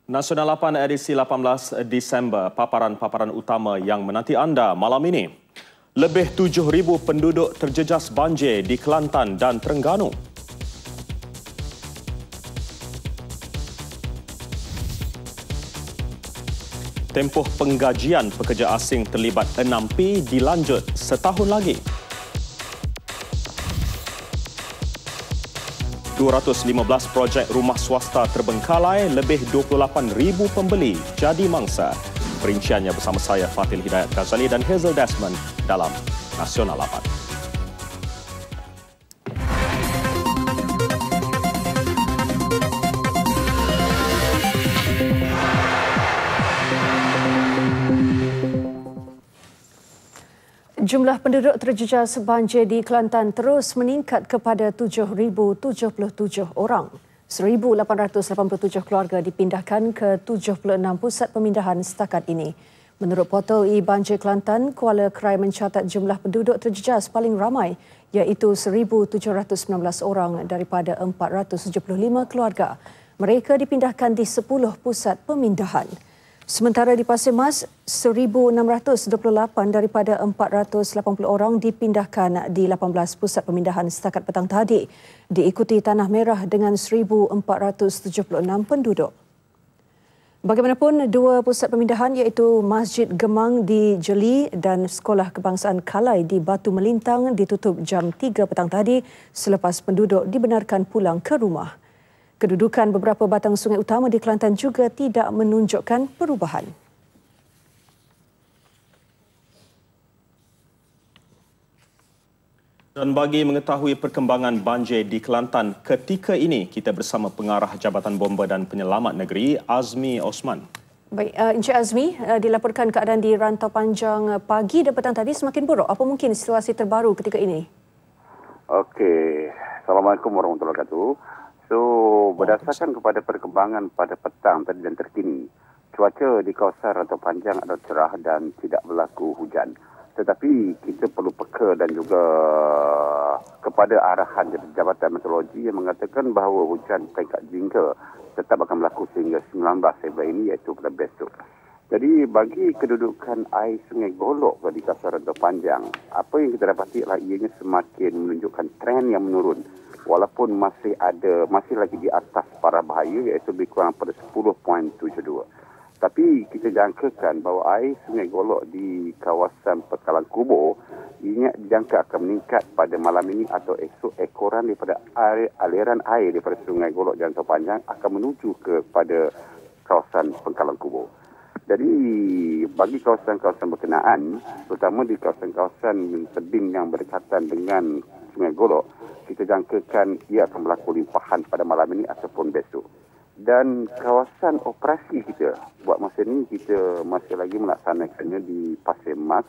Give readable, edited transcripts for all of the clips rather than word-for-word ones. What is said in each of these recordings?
Nasional 8 edisi 18 Disember, paparan-paparan utama yang menanti anda malam ini. Lebih 7,000 penduduk terjejas banjir di Kelantan dan Terengganu. Tempoh penggajian pekerja asing terlibat 6P dilanjut setahun lagi. 215 projek rumah swasta terbengkalai, lebih 28,000 pembeli jadi mangsa. Perinciannya bersama saya Fatil Hidayat Ghazali dan Hazel Desmond dalam Nasional 8. Jumlah penduduk terjejas banjir di Kelantan terus meningkat kepada 7,077 orang. 1,887 keluarga dipindahkan ke 76 pusat pemindahan setakat ini. Menurut portal e-Banjir Kelantan, Kuala Krai mencatat jumlah penduduk terjejas paling ramai iaitu 1,719 orang daripada 475 keluarga. Mereka dipindahkan di 10 pusat pemindahan. Sementara di Pasir Mas, 1,628 daripada 480 orang dipindahkan di 18 pusat pemindahan setakat petang tadi, diikuti Tanah Merah dengan 1,476 penduduk. Bagaimanapun, dua pusat pemindahan iaitu Masjid Gemang di Jeli dan Sekolah Kebangsaan Kalai di Batu Melintang ditutup jam 3 petang tadi selepas penduduk dibenarkan pulang ke rumah. Kedudukan beberapa batang sungai utama di Kelantan juga tidak menunjukkan perubahan. Dan bagi mengetahui perkembangan banjir di Kelantan ketika ini, kita bersama Pengarah Jabatan Bomba dan Penyelamat Negeri, Azmi Osman. Baik, Encik Azmi, dilaporkan keadaan di Rantau Panjang pagi dan petang tadi semakin buruk. Apa mungkin situasi terbaru ketika ini? Okey, Assalamualaikum warahmatullahi wabarakatuh. So, berdasarkan kepada perkembangan pada petang tadi dan terkini, cuaca di kawasan Rantau Panjang adalah cerah dan tidak berlaku hujan. Tetapi kita perlu peka dan juga kepada arahan Jabatan Meteorologi yang mengatakan bahawa hujan peringkat jingga tetap akan berlaku sehingga 19 Februari ini iaitu pada besok. Jadi bagi kedudukan air Sungai Golok di kawasan Rantau Panjang, apa yang kita dapati adalah ianya semakin menunjukkan tren yang menurun. Walaupun masih lagi di atas para bahaya iaitu lebih kurang pada 10.72. Tapi kita jangkakan bahawa air Sungai Golok di kawasan Pekalan Kubur ianya dijangka akan meningkat pada malam ini atau esok. Ekoran daripada aliran air daripada Sungai Golok dan Rantau Panjang akan menuju kepada kawasan Pekalan Kubur. Jadi bagi kawasan-kawasan berkenaan, terutama di kawasan-kawasan tebing yang berdekatan dengan Sungai Golok, kita jangkakan ia akan berlaku limpahan pada malam ini ataupun besok. Dan kawasan operasi kita buat masa ini kita masih lagi melaksanakannya di Pasir Mas,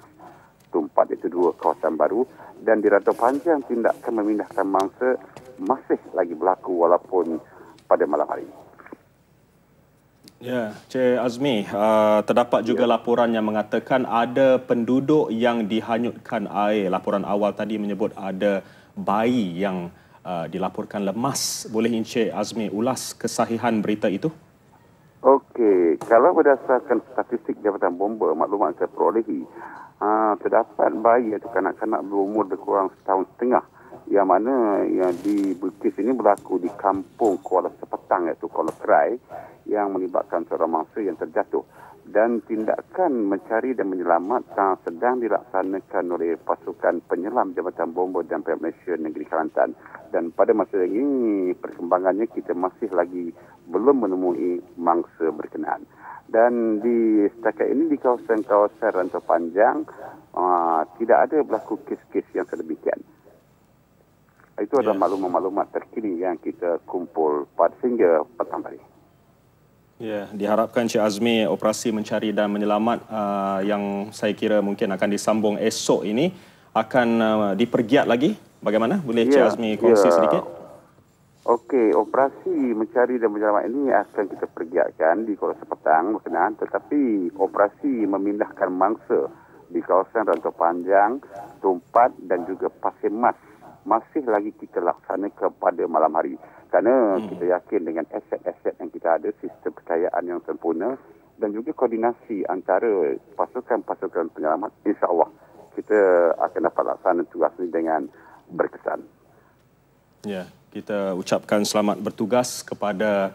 Tumpat, iaitu dua kawasan baru, dan di Rantau Panjang tindakan memindahkan mangsa masih lagi berlaku walaupun pada malam hari. Ya, Cik Azmi, terdapat juga laporan yang mengatakan ada penduduk yang dihanyutkan air. Laporan awal tadi menyebut ada bayi yang dilaporkan lemas. Boleh Encik Azmi ulas kesahihan berita itu? Okey, kalau berdasarkan statistik Jabatan Bomba, maklumat saya perolehi, terdapat bayi atau kanak-kanak berumur lebih kurang setahun setengah yang mana yang di kes ini berlaku di kampung Kuala Sepetang iaitu Kuala Krai yang melibatkan seorang mangsa yang terjatuh. Dan tindakan mencari dan menyelamatkan sedang dilaksanakan oleh pasukan penyelam Jabatan Bomba dan Pihak Malaysia Negeri Kelantan. Dan pada masa ini perkembangannya kita masih lagi belum menemui mangsa berkenaan. Dan di setakat ini di kawasan-kawasan Rantau Panjang tidak ada berlaku kes-kes yang sedemikian. Itu adalah maklumat-maklumat terkini yang kita kumpul pada sehingga petang tadi. Ya, diharapkan Cik Azmi operasi mencari dan menyelamat yang saya kira mungkin akan disambung esok ini akan dipergiat lagi. Bagaimana? Boleh Cik Azmi kongsi sedikit? Okey, operasi mencari dan menyelamat ini akan kita pergiatkan di Kuala Sepetang berkenaan, tetapi operasi memindahkan mangsa di kawasan Rantau Panjang, Tumpat dan juga Pasir Mas masih lagi kita laksanakan pada malam hari. Kerana kita yakin dengan aset-aset yang kita ada, sistem percayaan yang sempurna dan juga koordinasi antara pasukan-pasukan penyelamat, insya-Allah kita akan dapat laksana tugas ini dengan berkesan. Ya, kita ucapkan selamat bertugas kepada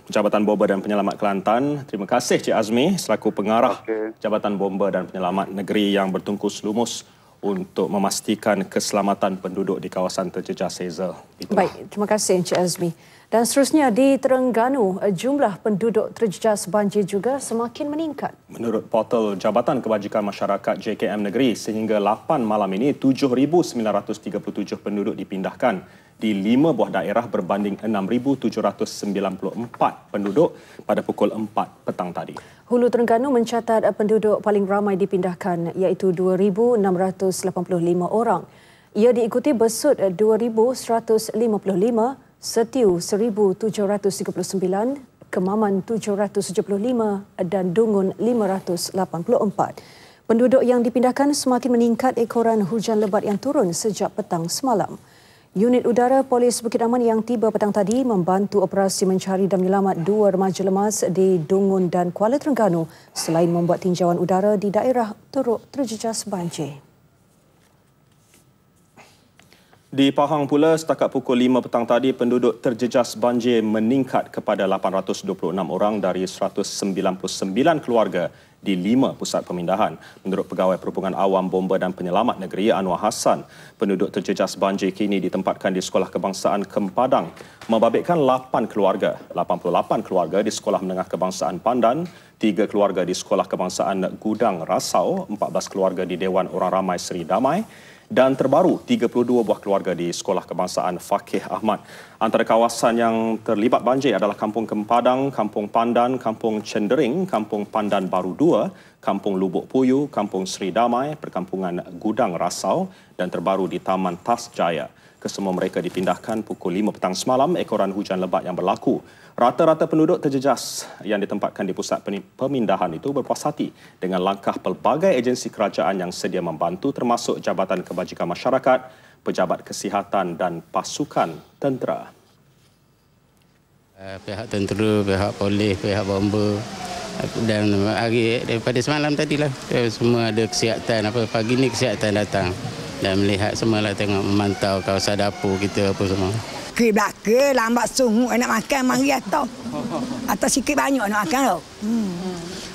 Jabatan Bomba dan Penyelamat Kelantan. Terima kasih Cik Azmi selaku pengarah Jabatan Bomba dan Penyelamat Negeri yang bertungkus lumus untuk memastikan keselamatan penduduk di kawasan terjejas Hazel. Baik, terima kasih Encik Azmi. Dan seterusnya di Terengganu, jumlah penduduk terjejas banjir juga semakin meningkat. Menurut portal Jabatan Kebajikan Masyarakat JKM Negeri, sehingga 8 malam ini 7,937 penduduk dipindahkan di 5 buah daerah berbanding 6,794 penduduk pada pukul 4 petang tadi. Hulu Terengganu mencatat penduduk paling ramai dipindahkan iaitu 2,685 orang. Ia diikuti Besut 2,155, Setiu 1,739, Kemaman 775 dan Dungun 584. Penduduk yang dipindahkan semakin meningkat ekoran hujan lebat yang turun sejak petang semalam. Unit Udara Polis Bukit Aman yang tiba petang tadi membantu operasi mencari dan menyelamat 2 remaja lemas di Dungun dan Kuala Terengganu selain membuat tinjauan udara di daerah teruk terjejas banjir. Di Pahang pula, setakat pukul 5 petang tadi, penduduk terjejas banjir meningkat kepada 826 orang dari 199 keluarga di 5 pusat pemindahan. Menurut Pegawai Perhubungan Awam Bomba dan Penyelamat Negeri Anwar Hassan, penduduk terjejas banjir kini ditempatkan di Sekolah Kebangsaan Kempadang, membabitkan 8 keluarga. 88 keluarga di Sekolah Menengah Kebangsaan Pandan, 3 keluarga di Sekolah Kebangsaan Gudang Rasau, 14 keluarga di Dewan Orang Ramai Seri Damai, dan terbaru 32 buah keluarga di Sekolah Kebangsaan Fakih Ahmad. Antara kawasan yang terlibat banjir adalah Kampung Kempadang, Kampung Pandan, Kampung Cendering, Kampung Pandan Baru 2, Kampung Lubuk Puyu, Kampung Seri Damai, Perkampungan Gudang Rasau dan terbaru di Taman Tas Jaya. Kesemua mereka dipindahkan pukul 5 petang semalam ekoran hujan lebat yang berlaku. Rata-rata penduduk terjejas yang ditempatkan di pusat pemindahan itu berpuas hati dengan langkah pelbagai agensi kerajaan yang sedia membantu termasuk Jabatan Kebajikan Masyarakat, Pejabat Kesihatan dan pasukan tentera. Pihak tentera, pihak polis, pihak bomba dan hari daripada semalam tadilah semua ada kesihatan. Pagi ni kesihatan datang dan melihat semualah, tengok memantau kawasan dapur kita apa semua. Sikit belakang, lambat sungguh nak makan, mari atau. Atau sikit banyak nak makan tau.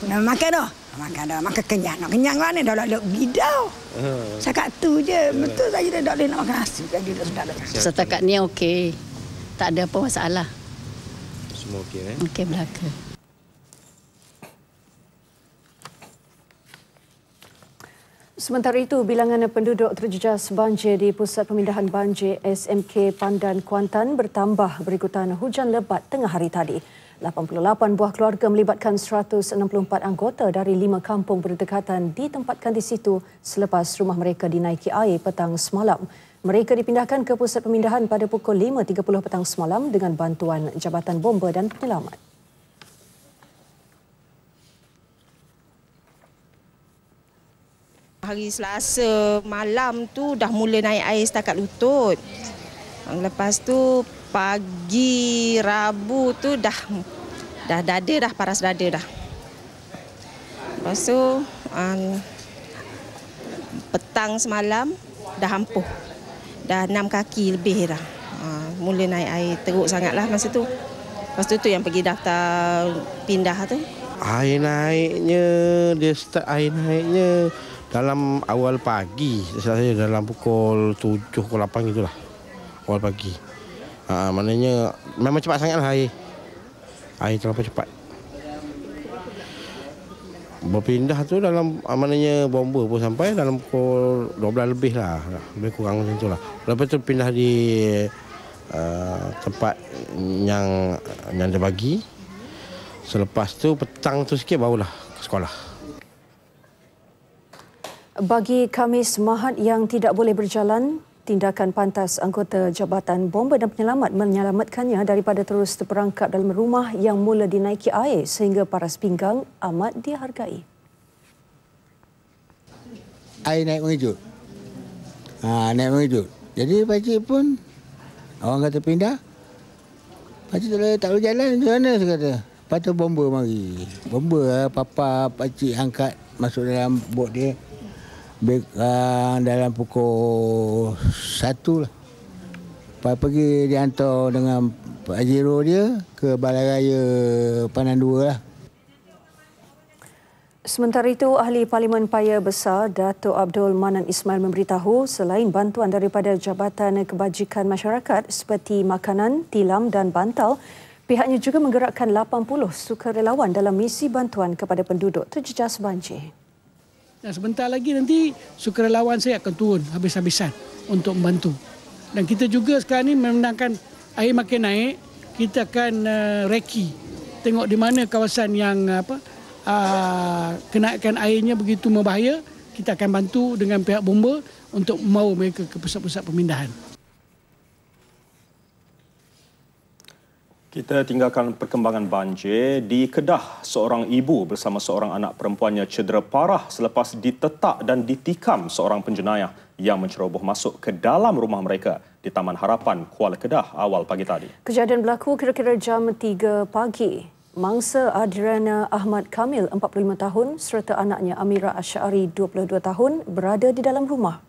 Nak makan dah. Makan dah, makan kenyang. Nak kenyang mana dah nak bidau. Cakap tu je, betul saja dah tak boleh nak makan nasi. Dia sudah dah. Setakat ni okey. Tak ada apa masalah. Semua okey Okey belaka. Sementara itu, bilangan penduduk terjejas banjir di Pusat Pemindahan Banjir SMK Pandan Kuantan bertambah berikutan hujan lebat tengah hari tadi. 88 buah keluarga melibatkan 164 anggota dari 5 kampung berdekatan ditempatkan di situ selepas rumah mereka dinaiki air petang semalam. Mereka dipindahkan ke pusat pemindahan pada pukul 5.30 petang semalam dengan bantuan Jabatan Bomba dan Penyelamat. Hari Selasa malam tu dah mula naik air setakat lutut. Lepas tu pagi Rabu tu dah dada dah, paras dada dah. Lepas tu petang semalam dah ampuh. Dah 6 kaki lebih dah. Mula naik air teruk sangatlah masa tu. Lepas tu yang pergi daftar pindah tu. Air naiknya, dia start air naiknya dalam awal pagi, saya dalam pukul 7 ke 8 gitulah. Awal pagi. Maknanya memang cepat sangatlah air. Air terlalu cepat. Berpindah tu dalam maknanya bomba pun sampai dalam pukul 12 lebih lah. Lebih kurang macam itulah. Lepas tu pindah di tempat yang dia bagi. Selepas tu petang tu sikit barulah ke sekolah. Bagi Khamis Mahat yang tidak boleh berjalan, tindakan pantas anggota Jabatan Bomba dan Penyelamat menyelamatkannya daripada terus terperangkap dalam rumah yang mula dinaiki air sehingga paras pinggang amat dihargai. Air naik mengejut. Naik mengejut. Jadi pakcik pun orang kata pindah, Lepas tu tak boleh jalan macam mana saya kata. Lepas tu bomba mari. Bomba lah, papa pakcik angkat masuk dalam bot dia. Dalam pukul 1 lah. Lepas pergi dihantar dengan Pak Jiro dia ke Balai Raya Panan 2 lah. Sementara itu, Ahli Parlimen Paya Besar Dato' Abdul Manan Ismail memberitahu selain bantuan daripada Jabatan Kebajikan Masyarakat seperti makanan, tilam dan bantal, pihaknya juga menggerakkan 80 sukarelawan dalam misi bantuan kepada penduduk terjejas banjir. Dan sebentar lagi nanti sukarelawan saya akan turun habis-habisan untuk membantu. Dan kita juga sekarang ini memandangkan air makin naik, kita akan reki. Tengok di mana kawasan yang kenaikan airnya begitu membahaya, kita akan bantu dengan pihak bomba untuk membawa mereka ke pusat-pusat pemindahan. Kita tinggalkan perkembangan banjir. Di Kedah, seorang ibu bersama seorang anak perempuannya cedera parah selepas ditetak dan ditikam seorang penjenayah yang menceroboh masuk ke dalam rumah mereka di Taman Harapan, Kuala Kedah awal pagi tadi. Kejadian berlaku kira-kira jam 3 pagi. Mangsa Adriana Ahmad Kamil, 45 tahun, serta anaknya Amira Asyari, 22 tahun, berada di dalam rumah.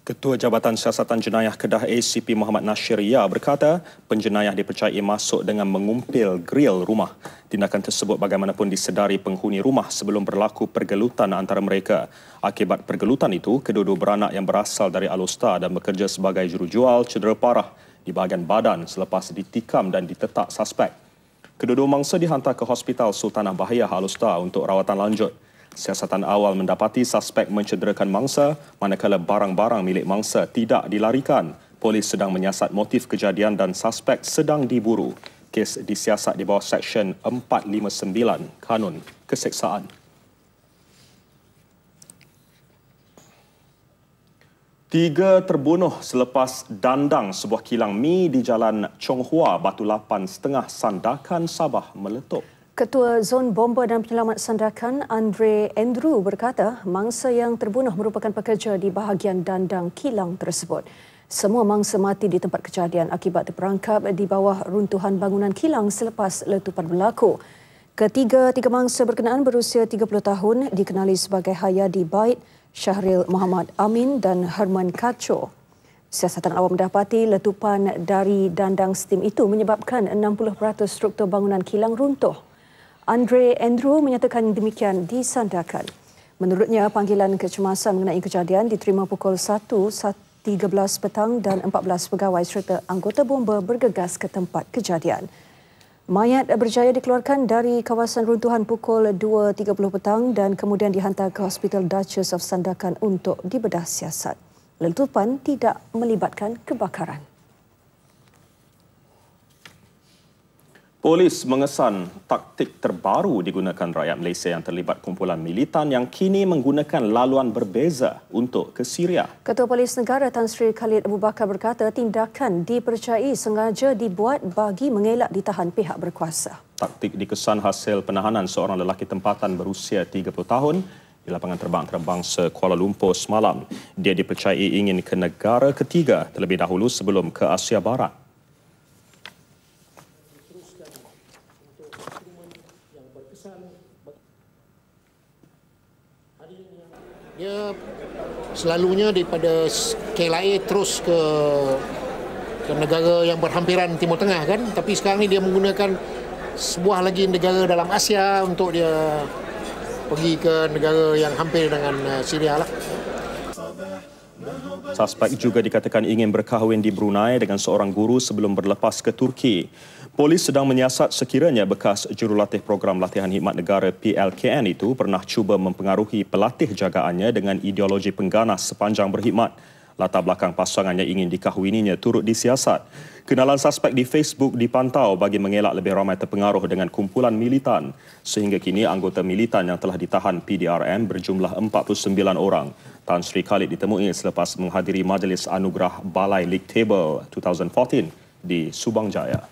Ketua Jabatan Siasatan Jenayah Kedah ACP Muhammad Nashiria berkata, penjenayah dipercayai masuk dengan mengumpil grill rumah. Tindakan tersebut bagaimanapun disedari penghuni rumah sebelum berlaku pergelutan antara mereka. Akibat pergelutan itu, kedua-dua beranak yang berasal dari Alostar dan bekerja sebagai jurujual cedera parah di bahagian badan selepas ditikam dan ditetak suspek. Kedua-dua mangsa dihantar ke Hospital Sultanah Bahiyah Alostar untuk rawatan lanjut. Siasatan awal mendapati suspek mencederakan mangsa, manakala barang-barang milik mangsa tidak dilarikan. Polis sedang menyiasat motif kejadian dan suspek sedang diburu. Kes disiasat di bawah Seksyen 459 Kanun Keseksaan. 3 terbunuh selepas dandang sebuah kilang mi di Jalan Chong Hua, Batu Lapan Setengah, Sandakan, Sabah meletup. Ketua Zon Bomba dan Penyelamat Sandakan, Andre Andrew berkata mangsa yang terbunuh merupakan pekerja di bahagian dandang kilang tersebut. Semua mangsa mati di tempat kejadian akibat terperangkap di bawah runtuhan bangunan kilang selepas letupan berlaku. Tiga mangsa berkenaan berusia 30 tahun dikenali sebagai Hayadi Bait, Syahril Muhammad Amin dan Herman Kacho. Siasatan awam mendapati letupan dari dandang steam itu menyebabkan 60% struktur bangunan kilang runtuh. Andre Andrew menyatakan demikian di Sandakan. Menurutnya, panggilan kecemasan mengenai kejadian diterima pukul 1:13 petang dan 14 pegawai serta anggota bomba bergegas ke tempat kejadian. Mayat berjaya dikeluarkan dari kawasan runtuhan pukul 2:30 petang dan kemudian dihantar ke Hospital Duchess of Sandakan untuk dibedah siasat. Letupan tidak melibatkan kebakaran. Polis mengesan taktik terbaru digunakan rakyat Malaysia yang terlibat kumpulan militan yang kini menggunakan laluan berbeza untuk ke Syria. Ketua Polis Negara Tan Sri Khalid Abu Bakar berkata tindakan dipercayai sengaja dibuat bagi mengelak ditahan pihak berkuasa. Taktik dikesan hasil penahanan seorang lelaki tempatan berusia 30 tahun di lapangan terbang antarabangsa Kuala Lumpur semalam. Dia dipercayai ingin ke negara ketiga terlebih dahulu sebelum ke Asia Barat. Dia selalunya daripada KLIA terus ke negara yang berhampiran Timur Tengah kan, tapi sekarang ni dia menggunakan sebuah lagi negara dalam Asia untuk dia pergi ke negara yang hampir dengan Syria lah. Suspek juga dikatakan ingin berkahwin di Brunei dengan seorang guru sebelum berlepas ke Turki. Polis sedang menyiasat sekiranya bekas jurulatih program latihan khidmat negara PLKN itu pernah cuba mempengaruhi pelatih jagaannya dengan ideologi pengganas sepanjang berkhidmat. Latar belakang pasangan yang ingin dikahwininya turut disiasat. Kenalan suspek di Facebook dipantau bagi mengelak lebih ramai terpengaruh dengan kumpulan militan. Sehingga kini anggota militan yang telah ditahan PDRM berjumlah 49 orang. Tan Sri Khalid ditemui selepas menghadiri Majlis Anugerah Balai League Table 2014 di Subang Jaya.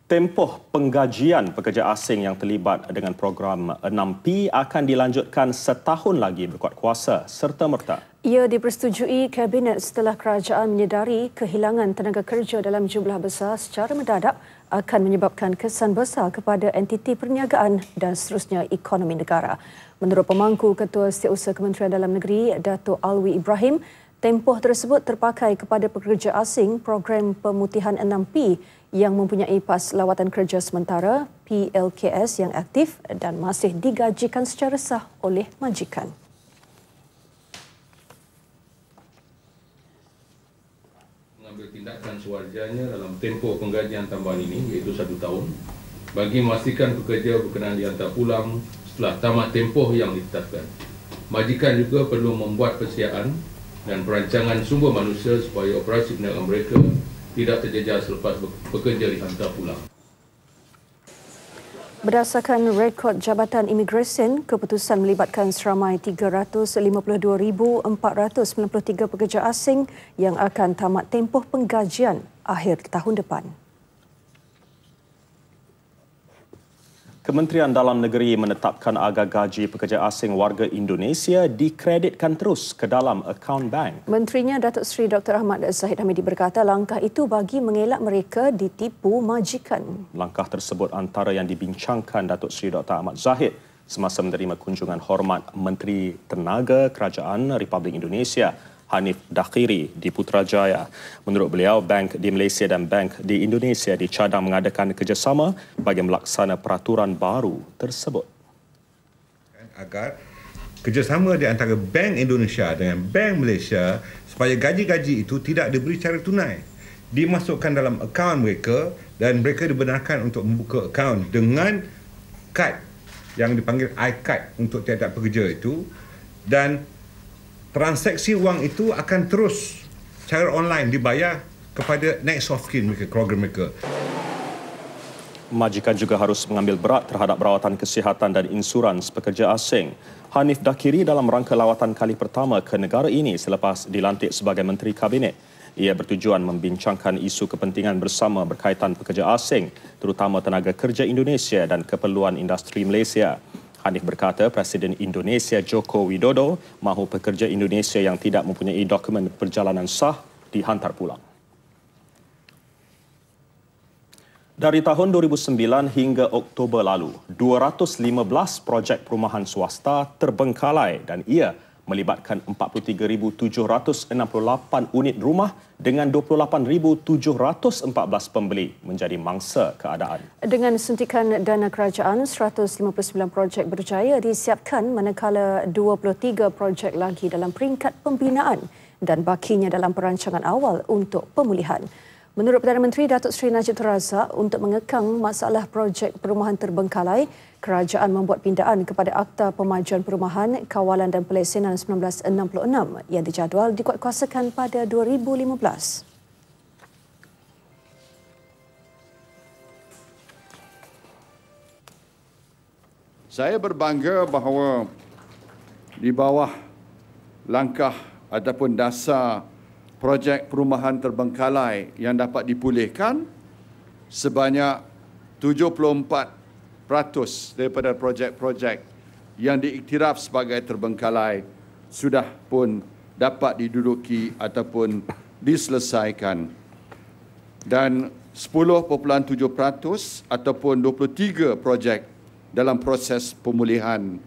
Tempoh penggajian pekerja asing yang terlibat dengan program 6P akan dilanjutkan setahun lagi berkuat kuasa serta merta. Ia dipersetujui Kabinet setelah kerajaan menyedari kehilangan tenaga kerja dalam jumlah besar secara mendadak akan menyebabkan kesan besar kepada entiti perniagaan dan seterusnya ekonomi negara. Menurut pemangku Ketua Setiausaha Kementerian Dalam Negeri, Dato' Alwi Ibrahim, tempoh tersebut terpakai kepada pekerja asing program pemutihan 6P yang mempunyai pas lawatan kerja sementara, PLKS yang aktif dan masih digajikan secara sah oleh majikan. Mengambil tindakan sewajarnya dalam tempoh penggajian tambahan ini, iaitu 1 tahun, bagi memastikan pekerja berkenan dihantar pulang setelah tamat tempoh yang ditetapkan. Majikan juga perlu membuat persediaan dan perancangan sumber manusia supaya operasi perniagaan mereka tidak terjejas selepas pekerja dihantar pulang. Berdasarkan rekod Jabatan Imigresen, keputusan melibatkan seramai 352,493 pekerja asing yang akan tamat tempoh penggajian akhir tahun depan. Kementerian Dalam Negeri menetapkan agar gaji pekerja asing warga Indonesia dikreditkan terus ke dalam akaun bank. Menterinya Datuk Seri Dr. Ahmad Zahid Hamidi berkata langkah itu bagi mengelak mereka ditipu majikan. Langkah tersebut antara yang dibincangkan Datuk Seri Dr. Ahmad Zahid semasa menerima kunjungan hormat Menteri Tenaga Kerajaan Republik Indonesia Hanif Dakhiri di Putrajaya. Menurut beliau, bank di Malaysia dan bank di Indonesia dicadang mengadakan kerjasama bagi melaksana peraturan baru tersebut. Agar kerjasama di antara bank Indonesia dengan bank Malaysia supaya gaji-gaji itu tidak diberi secara tunai, dimasukkan dalam akaun mereka dan mereka dibenarkan untuk membuka akaun dengan kad yang dipanggil iCard untuk tiap-tiap pekerja itu, dan transaksi wang itu akan terus secara online dibayar kepada next of kin mereka, keluarga mereka. Majikan juga harus mengambil berat terhadap rawatan kesihatan dan insurans pekerja asing. Hanif Dakhiri dalam rangka lawatan kali pertama ke negara ini selepas dilantik sebagai Menteri Kabinet. Ia bertujuan membincangkan isu kepentingan bersama berkaitan pekerja asing, terutama tenaga kerja Indonesia dan keperluan industri Malaysia. Hanif berkata Presiden Indonesia Joko Widodo mahu pekerja Indonesia yang tidak mempunyai dokumen perjalanan sah dihantar pulang. Dari tahun 2009 hingga Oktober lalu, 215 projek perumahan swasta terbengkalai dan ia melibatkan 43,768 unit rumah dengan 28,714 pembeli menjadi mangsa keadaan. Dengan suntikan dana kerajaan, 159 projek berjaya disiapkan manakala 23 projek lagi dalam peringkat pembinaan dan bakinya dalam perancangan awal untuk pemulihan. Menurut Perdana Menteri Datuk Seri Najib Tun Razak, untuk mengekang masalah projek perumahan terbengkalai, kerajaan membuat pindaan kepada Akta Pemajuan Perumahan, Kawalan dan Pelesenan 1966 yang dijadual dikuatkuasakan pada 2015. Saya berbangga bahawa di bawah langkah ataupun dasar projek perumahan terbengkalai yang dapat dipulihkan, sebanyak 74% daripada projek-projek yang diiktiraf sebagai terbengkalai sudah pun dapat diduduki ataupun diselesaikan. Dan 10.7% ataupun 23 projek dalam proses pemulihan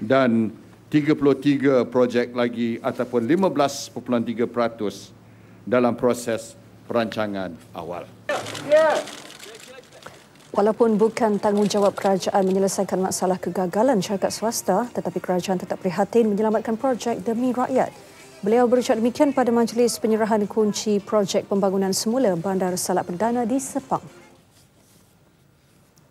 dan 33 projek lagi ataupun 15.3% dalam proses perancangan awal. Walaupun bukan tanggungjawab kerajaan menyelesaikan masalah kegagalan syarikat swasta, tetapi kerajaan tetap prihatin menyelamatkan projek demi rakyat. Beliau berucap demikian pada majlis penyerahan kunci projek pembangunan semula Bandar Salak Perdana di Sepang.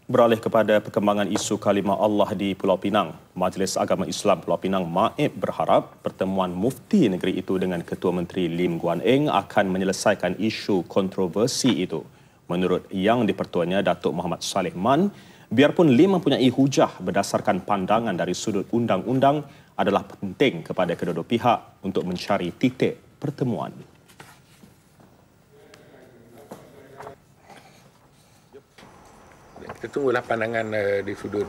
Beralih kepada perkembangan isu kalimah Allah di Pulau Pinang, Majlis Agama Islam Pulau Pinang MAIP berharap pertemuan mufti negeri itu dengan Ketua Menteri Lim Guan Eng akan menyelesaikan isu kontroversi itu. Menurut yang dipertuanya Datuk Muhammad Saleh Man, biarpun Lim mempunyai hujah berdasarkan pandangan dari sudut undang-undang, adalah penting kepada kedua-dua pihak untuk mencari titik pertemuan. Kita tunggulah pandangan di sudut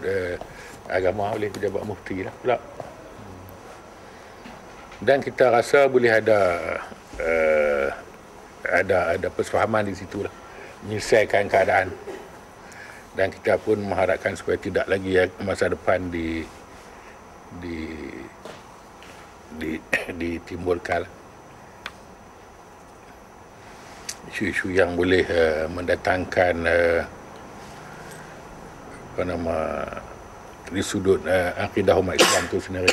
agama oleh pejabat mufti lah pula. Dan kita rasa boleh ada persefahaman di situ lah, menyelesaikan keadaan. Dan kita pun mengharapkan supaya tidak lagi masa depan ditimbulkan isu-isu yang boleh mendatangkan dari sudut akidah umat Islam itu sendiri.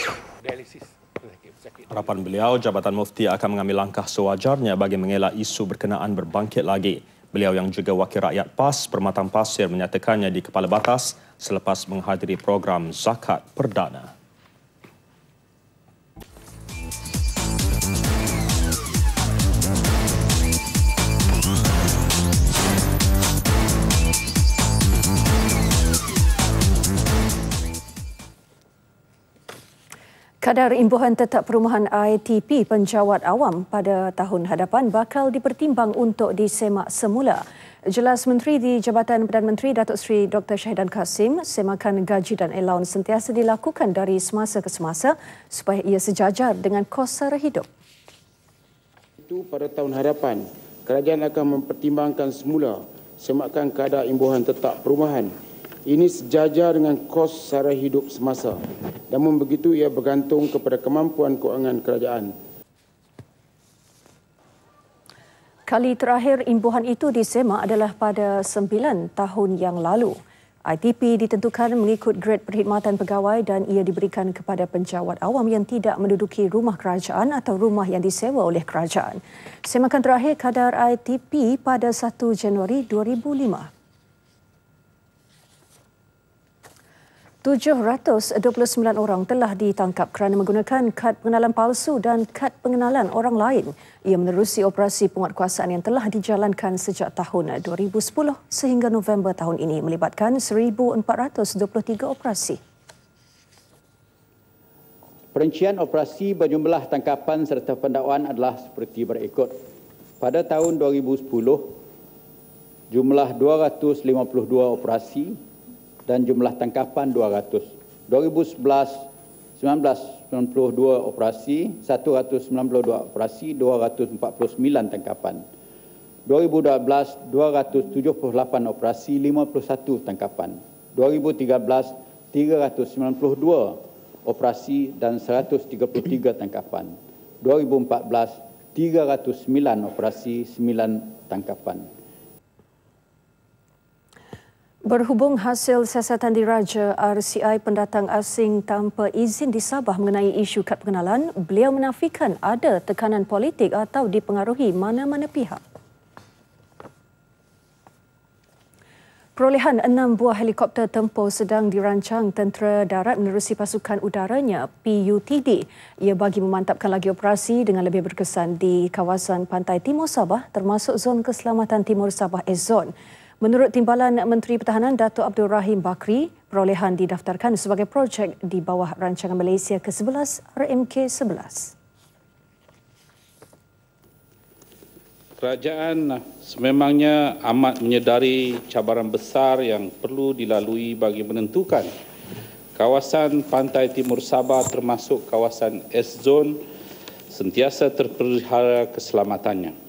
Harapan beliau, Jabatan Mufti akan mengambil langkah sewajarnya bagi mengelak isu berkenaan berbangkit lagi. Beliau yang juga Wakil Rakyat PAS Permatang Pasir menyatakannya di Kepala Batas selepas menghadiri program Zakat Perdana. Kadar imbuhan tetap perumahan ITP penjawat awam pada tahun hadapan bakal dipertimbang untuk disemak semula. Jelas Menteri di Jabatan Perdana Menteri Datuk Seri Dr. Shahidan Kassim, semakan gaji dan allowance sentiasa dilakukan dari semasa ke semasa supaya ia sejajar dengan kos sara hidup. Itu pada tahun hadapan, kerajaan akan mempertimbangkan semula semakan kadar imbuhan tetap perumahan. Ini sejajar dengan kos sara hidup semasa. Namun begitu ia bergantung kepada kemampuan kewangan kerajaan. Kali terakhir imbuhan itu disemak adalah pada 9 tahun yang lalu. ITP ditentukan mengikut grade perkhidmatan pegawai dan ia diberikan kepada penjawat awam yang tidak menduduki rumah kerajaan atau rumah yang disewa oleh kerajaan. Semakan terakhir kadar ITP pada 1 Januari 2005. 729 orang telah ditangkap kerana menggunakan kad pengenalan palsu dan kad pengenalan orang lain. Ia menerusi operasi penguatkuasaan yang telah dijalankan sejak tahun 2010 sehingga November tahun ini melibatkan 1,423 operasi. Perincian operasi berjumlah tangkapan serta pendakwaan adalah seperti berikut. Pada tahun 2010, jumlah 252 operasi dan jumlah tangkapan 200. 2011, 92 operasi, 192 operasi, 249 tangkapan. 2012, 278 operasi, 51 tangkapan. 2013, 392 operasi dan 133 tangkapan. 2014, 309 operasi, 9 tangkapan. Berhubung hasil siasatan diraja RCI pendatang asing tanpa izin di Sabah mengenai isu kad pengenalan, beliau menafikan ada tekanan politik atau dipengaruhi mana-mana pihak. Perolehan 6 buah helikopter tempur sedang dirancang Tentera Darat menerusi pasukan udaranya PUTD. Ia bagi memantapkan lagi operasi dengan lebih berkesan di kawasan pantai timur Sabah termasuk zon keselamatan timur Sabah S-Zone. Menurut Timbalan Menteri Pertahanan Datuk Abdul Rahim Bakri, perolehan didaftarkan sebagai projek di bawah rancangan Malaysia ke-11 RMK-11. Kerajaan sememangnya amat menyedari cabaran besar yang perlu dilalui bagi menentukan kawasan pantai timur Sabah termasuk kawasan S-Zone sentiasa terpelihara keselamatannya.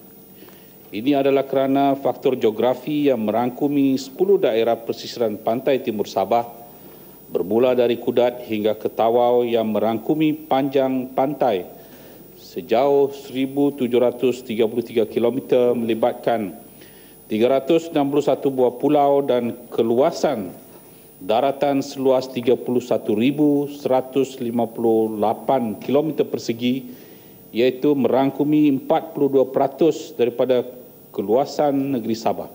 Ini adalah kerana faktor geografi yang merangkumi 10 daerah pesisiran pantai timur Sabah bermula dari Kudat hingga ke Tawau yang merangkumi panjang pantai sejauh 1,733 km melibatkan 361 buah pulau dan keluasan daratan seluas 31,158 km persegi iaitu merangkumi 42% daripada keluasan negeri Sabah.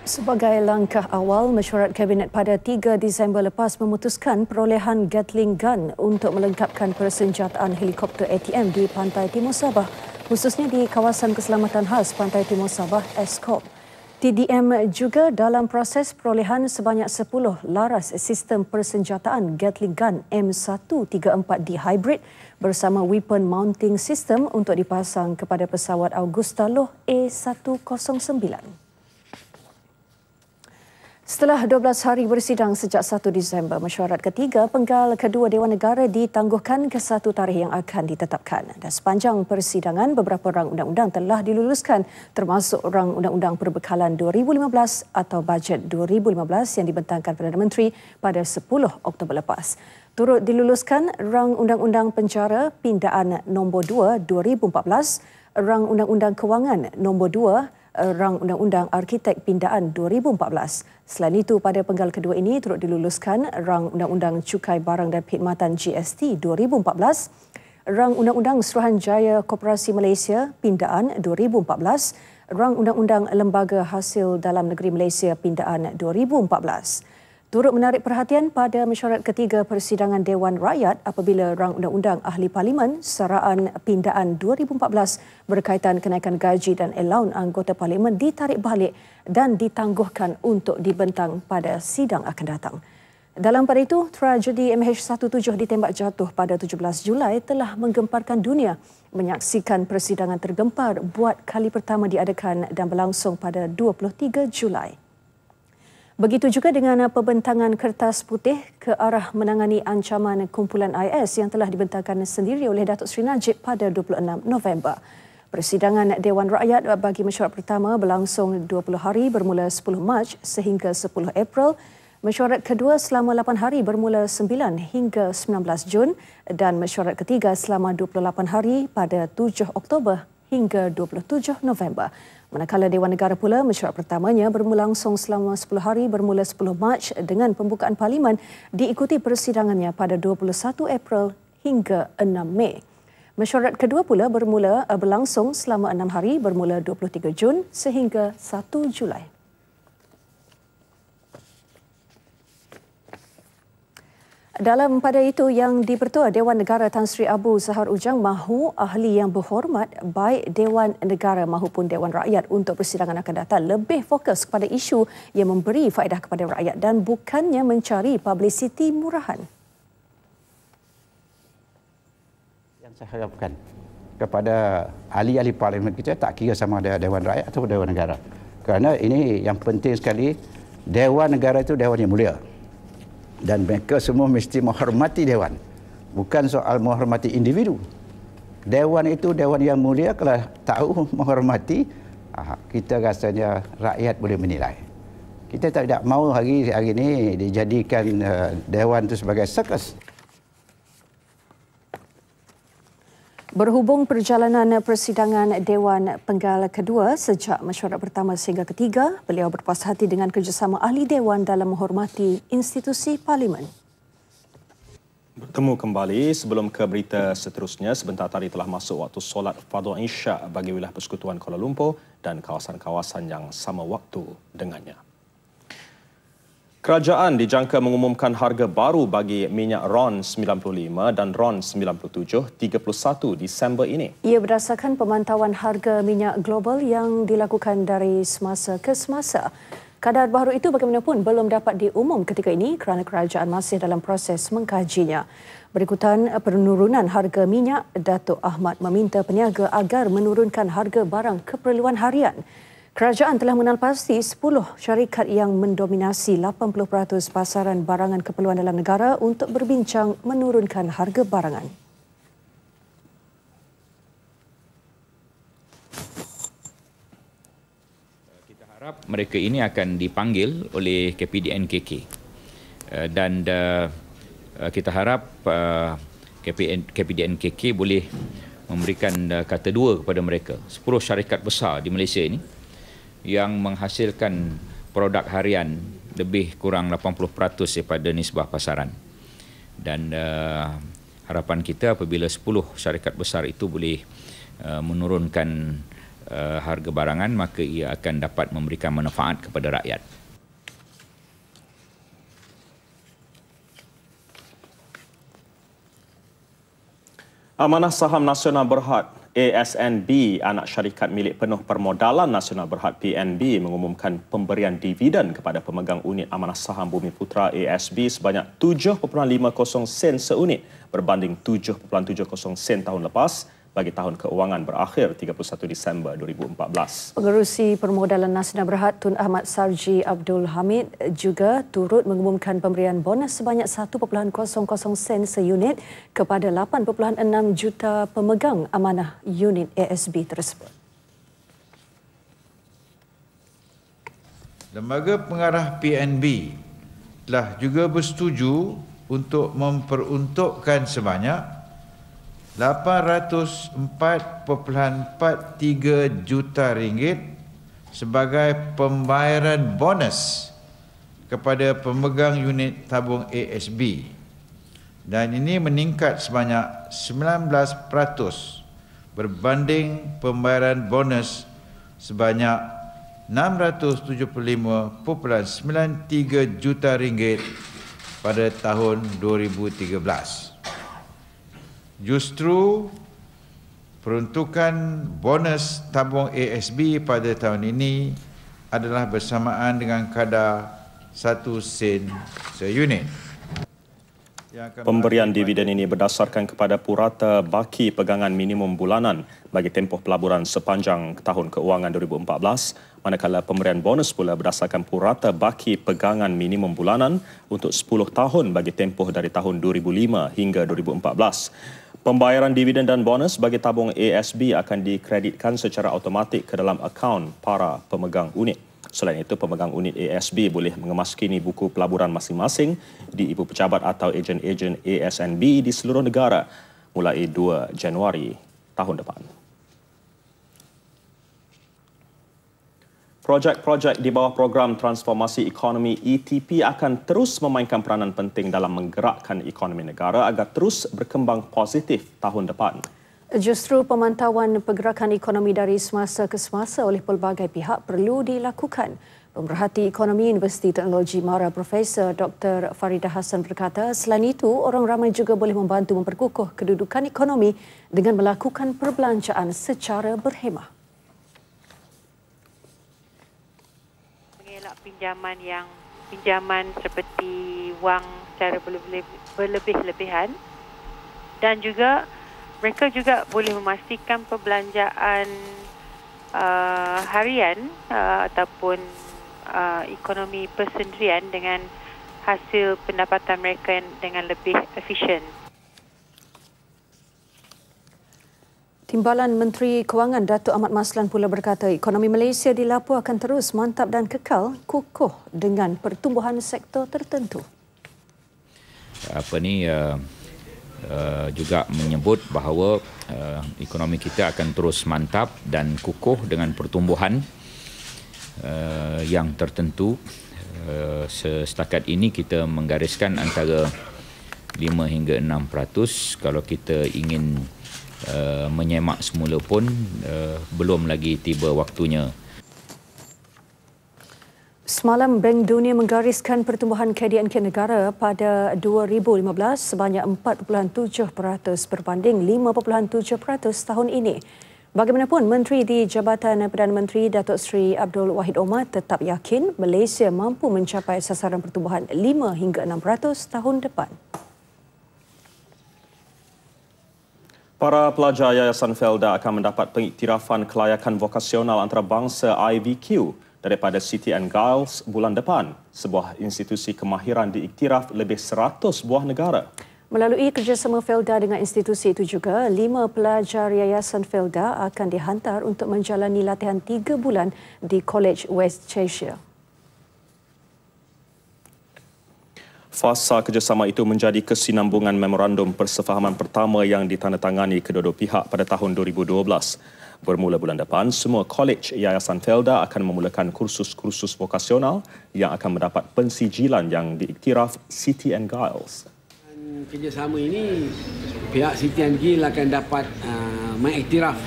Sebagai langkah awal, mesyuarat Kabinet pada 3 Disember lepas memutuskan perolehan Gatling Gun untuk melengkapkan persenjataan helikopter ATM di Pantai Timur Sabah, khususnya di kawasan keselamatan khas Pantai Timur Sabah SCOP. TDM juga dalam proses perolehan sebanyak 10 laras sistem persenjataan Gatling Gun M134D Hybrid bersama weapon mounting system untuk dipasang kepada pesawat Augusta Loh A109. Setelah 12 hari bersidang sejak 1 Disember, mesyuarat ketiga penggal kedua Dewan Negara ditangguhkan ke satu tarikh yang akan ditetapkan. Dan sepanjang persidangan, beberapa rang undang-undang telah diluluskan termasuk rang undang-undang perbekalan 2015 atau bajet 2015 yang dibentangkan Perdana Menteri pada 10 Oktober lepas. Turut diluluskan rang undang-undang penjara pindaan nombor 2 2014, rang undang-undang kewangan nombor 2, rang undang-undang arkitek pindaan 2014. Selain itu, pada penggal kedua ini turut diluluskan rang undang-undang cukai barang dan perkhidmatan GST 2014, rang undang-undang Suruhanjaya Koperasi Malaysia pindaan 2014, rang undang-undang lembaga hasil dalam negeri Malaysia pindaan 2014. Turut menarik perhatian pada mesyuarat ketiga persidangan Dewan Rakyat apabila rang undang-undang ahli parlimen saraan pindaan 2014 berkaitan kenaikan gaji dan allowance anggota parlimen ditarik balik dan ditangguhkan untuk dibentang pada sidang akan datang. Dalam pada itu, tragedi MH17 ditembak jatuh pada 17 Julai telah menggemparkan dunia. Menyaksikan persidangan tergempar buat kali pertama diadakan dan berlangsung pada 23 Julai. Begitu juga dengan pembentangan kertas putih ke arah menangani ancaman kumpulan IS yang telah dibentangkan sendiri oleh Datuk Seri Najib pada 26 November. Persidangan Dewan Rakyat bagi mesyuarat pertama berlangsung 20 hari bermula 10 Mac sehingga 10 April. Mesyuarat kedua selama 8 hari bermula 9 hingga 19 Jun dan mesyuarat ketiga selama 28 hari pada 7 Oktober hingga 27 November. Manakala Dewan Negara pula, mesyuarat pertamanya bermulangsung selama 10 hari bermula 10 Mac dengan pembukaan parlimen diikuti persidangannya pada 21 April hingga 6 Mei. Mesyuarat kedua pula berlangsung selama 6 hari bermula 23 Jun sehingga 1 Julai. Dalam pada itu, Yang di-Pertua Dewan Negara Tan Sri Abu Zahar Ujang mahu ahli yang berhormat baik Dewan Negara maupun Dewan Rakyat untuk persidangan akan datang lebih fokus kepada isu yang memberi faedah kepada rakyat dan bukannya mencari publiciti murahan. Yang saya harapkan kepada ahli-ahli parlimen kita tak kira sama ada Dewan Rakyat atau Dewan Negara. Kerana ini yang penting sekali, Dewan Negara itu Dewan yang mulia. Dan mereka semua mesti menghormati Dewan. Bukan soal menghormati individu. Dewan itu Dewan yang mulia, kalau tahu menghormati, kita rasanya rakyat boleh menilai. Kita tidak mahu hari ini dijadikan Dewan itu sebagai sirkus. Berhubung perjalanan persidangan Dewan Penggal kedua sejak mesyuarat pertama sehingga ketiga, beliau berpuas hati dengan kerjasama ahli Dewan dalam menghormati institusi parlimen. Bertemu kembali sebelum ke berita seterusnya. Sebentar tadi telah masuk waktu solat Fardhu Isyak bagi wilayah Persekutuan Kuala Lumpur dan kawasan-kawasan yang sama waktu dengannya. Kerajaan dijangka mengumumkan harga baru bagi minyak RON 95 dan RON 97 31 Disember ini. Ia berdasarkan pemantauan harga minyak global yang dilakukan dari semasa ke semasa. Kadar baru itu bagaimanapun belum dapat diumum ketika ini kerana kerajaan masih dalam proses mengkajinya. Berikutan penurunan harga minyak, Datuk Ahmad meminta peniaga agar menurunkan harga barang keperluan harian. Kerajaan telah mengenalpasti 10 syarikat yang mendominasi 80% pasaran barangan keperluan dalam negara untuk berbincang menurunkan harga barangan. Kita harap mereka ini akan dipanggil oleh KPDNKK dan kita harap KPDNKK boleh memberikan kata dua kepada mereka. 10 syarikat besar di Malaysia ini yang menghasilkan produk harian lebih kurang 80% daripada nisbah pasaran. Dan harapan kita apabila 10 syarikat besar itu boleh menurunkan harga barangan, maka ia akan dapat memberikan manfaat kepada rakyat. Amanah Saham Nasional Berhad ASNB, anak syarikat milik penuh Permodalan Nasional Berhad PNB, mengumumkan pemberian dividen kepada pemegang unit Amanah Saham Bumi Putra ASB sebanyak 7.50 sen seunit berbanding 7.70 sen tahun lepas bagi tahun keuangan berakhir 31 Disember 2014. Pengerusi Permodalan Nasdaq Berhad Tun Ahmad Sarji Abdul Hamid juga turut mengumumkan pemberian bonus sebanyak 1.00 sen seunit kepada 8.6 juta pemegang amanah unit ASB tersebut. Lembaga Pengarah PNB telah juga bersetuju untuk memperuntukkan sebanyak 804.43 juta ringgit sebagai pembayaran bonus kepada pemegang unit tabung ASB, dan ini meningkat sebanyak 19% berbanding pembayaran bonus sebanyak 675.93 juta ringgit pada tahun 2013. Justru peruntukan bonus tabung ASB pada tahun ini adalah bersamaan dengan kadar 1 sen seunit. Pemberian dividen ini berdasarkan kepada purata baki pegangan minimum bulanan bagi tempoh pelaburan sepanjang tahun keuangan 2014, manakala pemberian bonus pula berdasarkan purata baki pegangan minimum bulanan untuk 10 tahun bagi tempoh dari tahun 2005 hingga 2014. Pembayaran dividen dan bonus bagi tabung ASB akan dikreditkan secara automatik ke dalam akaun para pemegang unit. Selain itu, pemegang unit ASB boleh mengemaskini buku pelaburan masing-masing di ibu pejabat atau ejen-ejen ASNB di seluruh negara mulai 2 Januari tahun depan. Projek-projek di bawah program transformasi ekonomi ETP akan terus memainkan peranan penting dalam menggerakkan ekonomi negara agar terus berkembang positif tahun depan. Justru pemantauan pergerakan ekonomi dari semasa ke semasa oleh pelbagai pihak perlu dilakukan. Pemerhati Ekonomi Universiti Teknologi Mara Profesor Dr. Faridah Hassan berkata, selain itu, orang ramai juga boleh membantu memperkukuh kedudukan ekonomi dengan melakukan perbelanjaan secara berhemah. Pinjaman seperti wang secara berlebih-lebihan, dan juga mereka juga boleh memastikan perbelanjaan harian ataupun ekonomi persendirian dengan hasil pendapatan mereka dengan lebih efisien. Timbalan Menteri Kewangan Datuk Ahmad Maslan pula berkata ekonomi Malaysia dilaporkan akan terus mantap dan kekal kukuh dengan pertumbuhan sektor tertentu. Juga menyebut bahawa ekonomi kita akan terus mantap dan kukuh dengan pertumbuhan yang tertentu. Setakat ini kita menggariskan antara 5 hingga 6%. Kalau kita ingin menyemak semula pun belum lagi tiba waktunya. Semalam, Bank Dunia menggariskan pertumbuhan KDNK negara pada 2015 sebanyak 4.7% berbanding 5.7% tahun ini. Bagaimanapun, Menteri di Jabatan Perdana Menteri Datuk Seri Abdul Wahid Omar tetap yakin Malaysia mampu mencapai sasaran pertumbuhan 5 hingga 6% tahun depan. Para pelajar Yayasan Felda akan mendapat pengiktirafan kelayakan vokasional antarabangsa IVQ daripada City and Guilds bulan depan. Sebuah institusi kemahiran diiktiraf lebih 100 buah negara. Melalui kerjasama Felda dengan institusi itu juga, 5 pelajar Yayasan Felda akan dihantar untuk menjalani latihan 3 bulan di College West Cheshire. Fasa kerjasama itu menjadi kesinambungan memorandum persefahaman pertama yang ditandatangani kedua-dua pihak pada tahun 2012. Bermula bulan depan, semua kolej Yayasan Felda akan memulakan kursus-kursus vokasional yang akan mendapat pensijilan yang diiktiraf City and Guilds. Kerjasama ini, pihak City and Guilds akan dapat mengiktiraf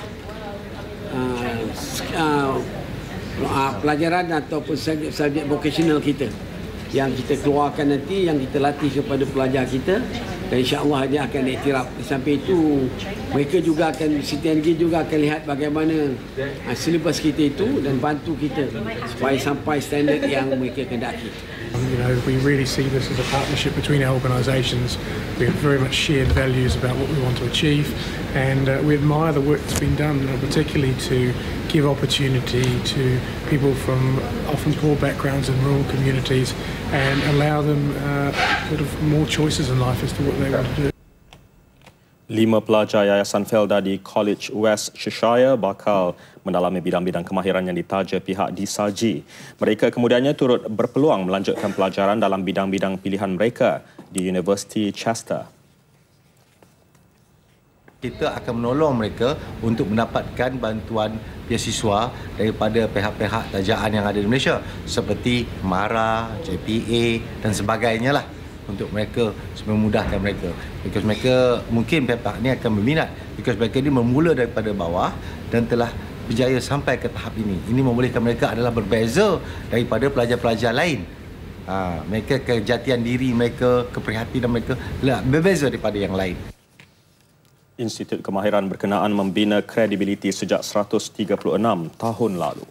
pelajaran ataupun subjek vokasional kita yang kita keluarkan nanti, yang kita latih kepada pelajar kita, dan insya-Allah dia akan diiktiraf. Di samping itu, mereka juga akan, City and Guilds juga akan lihat bagaimana silibus kita itu dan bantu kita supaya sampai standard yang mereka kendaki. We really see this as a partnership between our organisations. We have very much shared values about what we want to achieve, and we admire the work that's been done, particularly to give opportunity to people from often poor backgrounds in rural communities and allow them sort of more choices in life as to what they want to do. 5 pelajar Yayasan Felda di College West Cheshire bakal mendalami bidang-bidang kemahiran yang ditaja pihak DISAJI. Mereka kemudiannya turut berpeluang melanjutkan pelajaran dalam bidang-bidang pilihan mereka di University Chester. Kita akan menolong mereka untuk mendapatkan bantuan beasiswa daripada pihak-pihak tajaan yang ada di Malaysia seperti MARA, JPA dan sebagainya lah, untuk mereka memudahkan mereka. Because mereka mungkin pihak ini akan berminat because mereka ini bermula daripada bawah dan telah berjaya sampai ke tahap ini. Ini membolehkan mereka adalah berbeza daripada pelajar-pelajar lain. Mereka kejatian diri mereka, keprihatinan mereka berbeza daripada yang lain. Institut Kemahiran berkenaan membina kredibiliti sejak 136 tahun lalu.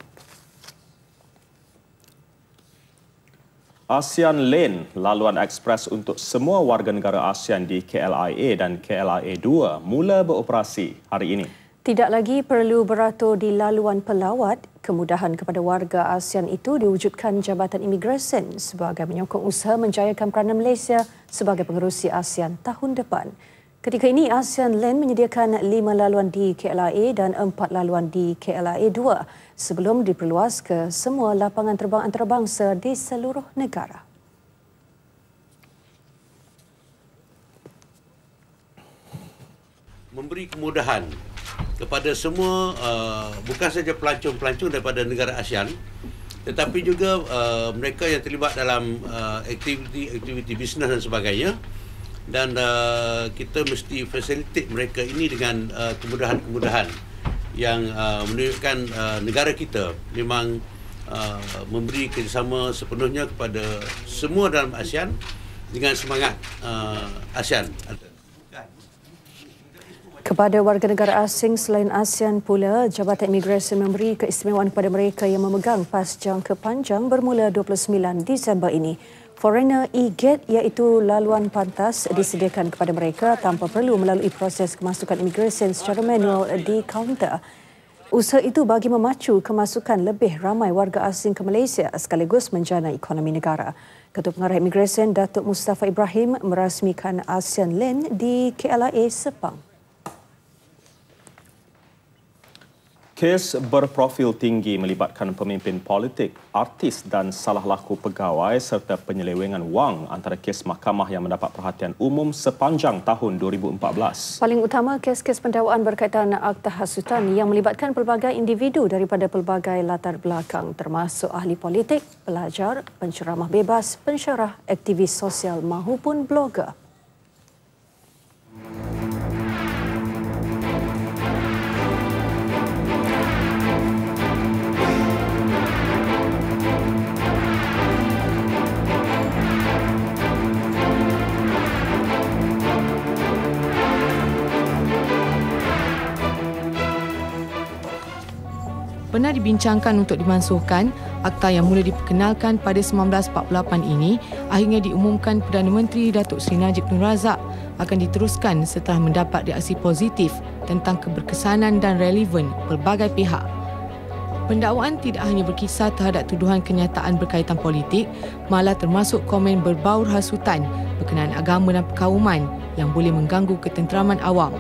ASEAN Lane, laluan ekspres untuk semua warga negara ASEAN di KLIA dan KLIA 2 mula beroperasi hari ini. Tidak lagi perlu beratur di laluan pelawat. Kemudahan kepada warga ASEAN itu diwujudkan Jabatan Imigresen sebagai menyokong usaha menjayakan peranan Malaysia sebagai pengerusi ASEAN tahun depan. Ketika ini, ASEAN Lane menyediakan 5 laluan di KLIA dan 4 laluan di KLIA 2 sebelum diperluas ke semua lapangan terbang antarabangsa di seluruh negara. Memberi kemudahan kepada semua, bukan saja pelancong-pelancong daripada negara ASEAN, tetapi juga mereka yang terlibat dalam aktiviti bisnes dan sebagainya. Dan kita mesti facilitate mereka ini dengan kemudahan-kemudahan yang menunjukkan negara kita memang memberi kerjasama sepenuhnya kepada semua dalam ASEAN dengan semangat ASEAN. Kepada warga negara asing selain ASEAN pula, Jabatan Imigresen memberi keistimewaan kepada mereka yang memegang pas jangka panjang bermula 29 Disember ini. Foreigner e-gate iaitu laluan pantas disediakan kepada mereka tanpa perlu melalui proses kemasukan imigresen secara manual di kaunter. Usaha itu bagi memacu kemasukan lebih ramai warga asing ke Malaysia sekaligus menjana ekonomi negara. Ketua Pengarah Imigresen Datuk Mustafa Ibrahim merasmikan ASEAN Lane di KLIA Sepang. Kes berprofil tinggi melibatkan pemimpin politik, artis dan salah laku pegawai serta penyelewengan wang antara kes mahkamah yang mendapat perhatian umum sepanjang tahun 2014. Paling utama, kes-kes pendakwaan berkaitan akta hasutan yang melibatkan pelbagai individu daripada pelbagai latar belakang termasuk ahli politik, pelajar, penceramah bebas, pensyarah, aktivis sosial mahupun blogger. Pernah dibincangkan untuk dimansuhkan, akta yang mula diperkenalkan pada 1948 ini akhirnya diumumkan Perdana Menteri Datuk Seri Najib Tun Razak akan diteruskan setelah mendapat reaksi positif tentang keberkesanan dan relevan pelbagai pihak. Pendakwaan tidak hanya berkisar terhadap tuduhan kenyataan berkaitan politik, malah termasuk komen berbaur hasutan berkenaan agama dan perkauman yang boleh mengganggu ketenteraman awam.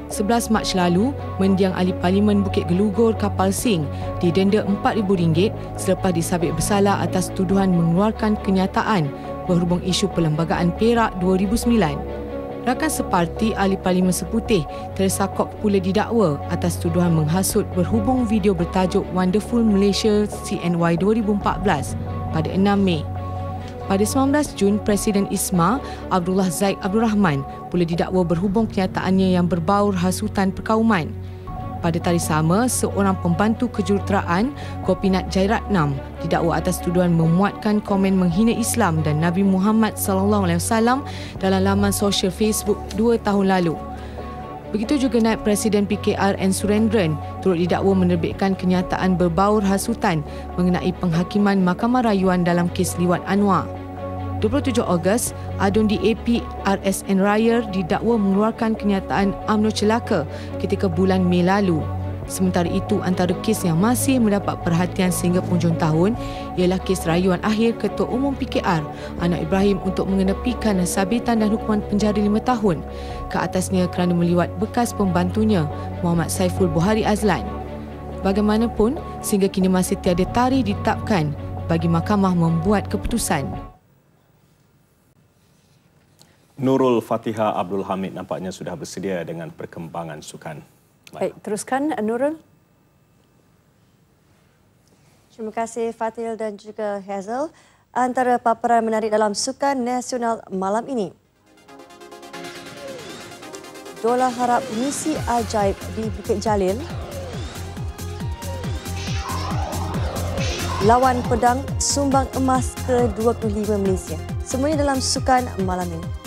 11 Mac lalu, mendiang ahli Parlimen Bukit Gelugor Kapal Sing didenda RM4,000 selepas disabit bersalah atas tuduhan mengeluarkan kenyataan berhubung isu Perlembagaan Perak 2009. Rakan separti ahli Parlimen Seputih, Teresa Kok pula didakwa atas tuduhan menghasut berhubung video bertajuk Wonderful Malaysia CNY 2014 pada 6 Mei. Pada 19 Jun, Presiden ISMA, Abdullah Zaid Abdul Rahman pula didakwa berhubung kenyataannya yang berbaur hasutan perkauman. Pada tarikh sama, seorang pembantu kejuruteraan, Gopinath Jairatnam, didakwa atas tuduhan memuatkan komen menghina Islam dan Nabi Muhammad SAW dalam laman sosial Facebook 2 tahun lalu. Begitu juga Naib Presiden PKR Surendran turut didakwa menerbitkan kenyataan berbaur hasutan mengenai penghakiman Mahkamah Rayuan dalam kes Liwat Anwar. 27 Ogos, Adun DAP RSN Raya didakwa mengeluarkan kenyataan UMNO celaka ketika bulan Mei lalu. Sementara itu, antara kes yang masih mendapat perhatian sehingga penghujung tahun ialah kes rayuan akhir Ketua Umum PKR, Anwar Ibrahim untuk mengenepikan sabitan dan hukuman penjara 5 tahun ke atasnya kerana meliwat bekas pembantunya, Muhammad Saiful Buhari Azlan. Bagaimanapun, sehingga kini masih tiada tarikh ditetapkan bagi mahkamah membuat keputusan. Nurul Fatihah Abdul Hamid nampaknya sudah bersedia dengan perkembangan sukan. Baik, teruskan Nurul. Terima kasih Fatil dan juga Hazel. Antara paparan menarik dalam Sukan Nasional malam ini. Dola harap misi ajaib di Bukit Jalil. Lawan pedang sumbang emas ke-25 Malaysia. Semuanya dalam Sukan malam ini.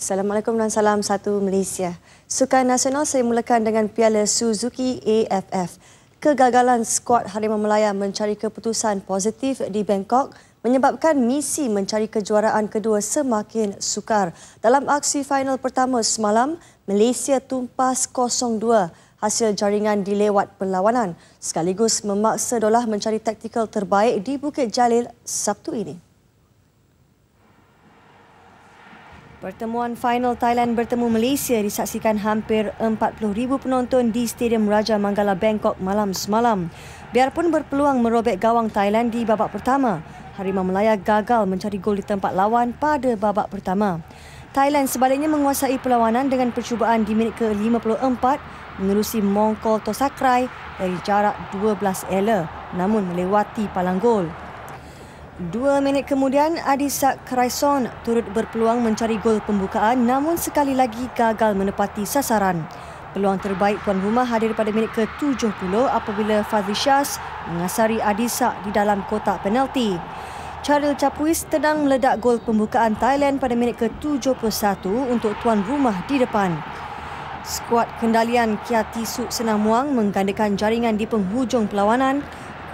Assalamualaikum dan salam satu Malaysia. Sukan nasional saya mulakan dengan Piala Suzuki AFF. Kegagalan skuad Harimau Melaya mencari keputusan positif di Bangkok menyebabkan misi mencari kejuaraan kedua semakin sukar. Dalam aksi final pertama semalam, Malaysia tumpas 0-2 hasil jaringan dilewat perlawanan sekaligus memaksa Dolah mencari taktikal terbaik di Bukit Jalil Sabtu ini. Pertemuan final Thailand bertemu Malaysia disaksikan hampir 40,000 penonton di Stadium Raja Manggala Bangkok malam semalam. Biarpun berpeluang merobek gawang Thailand di babak pertama, Harimau Melaya gagal mencari gol di tempat lawan pada babak pertama. Thailand sebaliknya menguasai perlawanan dengan percubaan di minit ke-54 mengerusi Mongkol Tosakrai dari jarak 12 ela namun melewati palang gol. 2 minit kemudian, Adisak Kraison turut berpeluang mencari gol pembukaan namun sekali lagi gagal menepati sasaran. Peluang terbaik tuan rumah hadir pada minit ke-70 apabila Fazli Syaz mengasari Adisak di dalam kotak penalti. Charil Chapuis tenang meledak gol pembukaan Thailand pada minit ke-71 untuk tuan rumah di depan. Skuad kendalian Kiatisuk Senamuang menggandakan jaringan di penghujung perlawanan.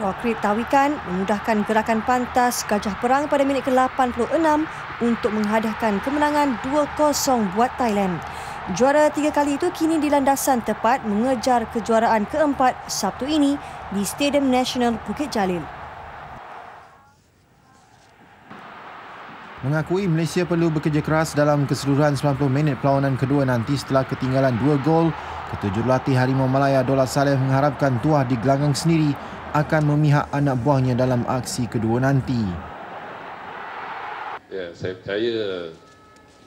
Rokrit Tawikan memudahkan gerakan pantas Gajah Perang pada minit ke-86 untuk menghadiahkan kemenangan 2-0 buat Thailand. Juara 3 kali itu kini di landasan tepat mengejar kejuaraan keempat Sabtu ini di Stadium Nasional Bukit Jalil. Mengakui Malaysia perlu bekerja keras dalam keseluruhan 90 minit perlawanan kedua nanti setelah ketinggalan 2 gol, ketujuh latih Harimau Melaya Dola Saleh mengharapkan tuah di gelanggang sendiri akan memihak anak buahnya dalam aksi kedua nanti. Ya, saya percaya